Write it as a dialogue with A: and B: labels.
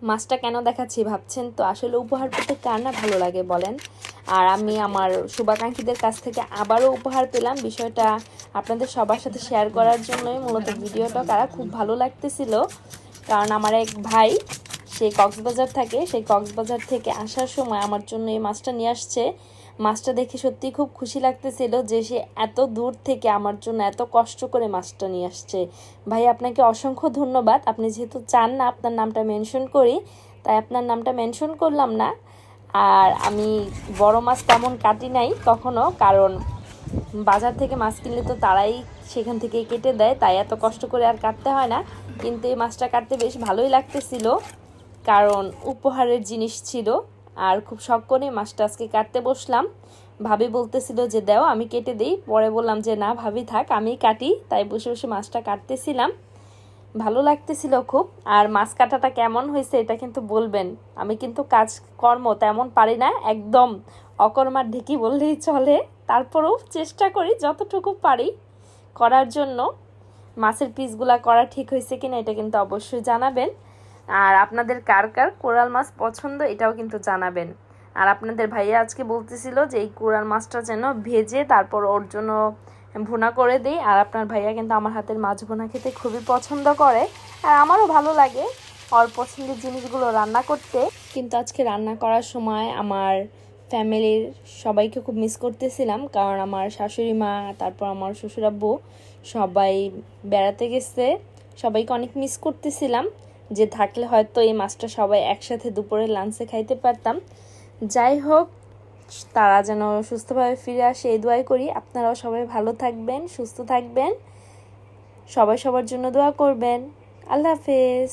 A: মাছটা কেন দেখাচ্ছি ভাবছেন তো, আসলে উপহার পেতে কার না ভালো লাগে বলেন। আর আমি আমার শুভাকাঙ্ক্ষীদের কাছ থেকে আবারও উপহার পেলাম, বিষয়টা আপনাদের সবার সাথে শেয়ার করার জন্যই মূলত ভিডিওটা করা। খুব ভালো লাগতেছিল, কারণ আমার এক ভাই সেই কক্সবাজার থাকে, সেই কক্সবাজার থেকে আসার সময় আমার জন্য এই মাছটা নিয়ে আসছে। মাছটা দেখে সত্যি খুব খুশি লাগতেছিল যে সে এত দূর থেকে আমার জন্য এত কষ্ট করে মাছটা নিয়ে আসছে। ভাই আপনাকে অসংখ্য ধন্যবাদ। আপনি যেহেতু চান না আপনার নামটা মেনশন করি, তাই আপনার নামটা মেনশন করলাম না। আর আমি বড় মাছ তেমন কাটি নাই কখনো, কারণ বাজার থেকে মাছ কিনলে তো তারাই সেখান থেকে কেটে দেয়, তাই এত কষ্ট করে আর কাটতে হয় না। কিন্তু এই মাছটা কাটতে বেশ ভালোই লাগতেছিল, কারণ উপহারের জিনিস ছিল। আর খুব শখ করে মাছটা আজকে কাটতে বসলাম। ভাবি বলতেছিল যে দাও আমি কেটে দিই, পরে বললাম যে না ভাবি থাক আমি কাটি, তাই বসে বসে মাছটা কাটতেছিলাম। ভালো লাগতেছিল খুব। আর মাছ কাটাটা কেমন হয়েছে এটা কিন্তু বলবেন। আমি কিন্তু কাজকর্ম তেমন পারি না, একদম অকর্মার ঢেকি বললেই চলে। তারপরেও চেষ্টা করি যতটুকু পারি করার জন্য। মাছের পিসগুলা করা ঠিক হয়েছে কিনা এটা কিন্তু অবশ্যই জানাবেন। আর আপনাদের কার কার কোরাল মাছ পছন্দ এটাও কিন্তু জানাবেন। আর আপনাদের ভাইয়া আজকে বলতেছিল যে এই কোরাল মাছটা যেন ভেজে তারপর ওর জন্য ভুনা করে দিই। আর আপনার ভাইয়া কিন্তু আমার হাতের মাছ ভুনা খেতে খুবই পছন্দ করে, আর আমারও ভালো লাগে ওর পছন্দের জিনিসগুলো রান্না করতে। কিন্তু আজকে রান্না করার সময় আমার ফ্যামিলির সবাইকে খুব মিস করতেছিলাম, কারণ আমার শাশুড়ি মা তারপর আমার শ্বশুরাব্বু সবাই বেড়াতে গেছে। সবাইকে অনেক মিস করতেছিলাম, যে থাকলে হয়তো এই মাছটা সবাই একসাথে দুপুরে লাঞ্চে খাইতে পারতাম। যাই হোক, তারা যেন সুস্থভাবে ফিরে আসে এই দোয়াই করি। আপনারাও সবাই ভালো থাকবেন, সুস্থ থাকবেন, সবাই সবার জন্য দোয়া করবেন। আল্লাহ হাফেজ।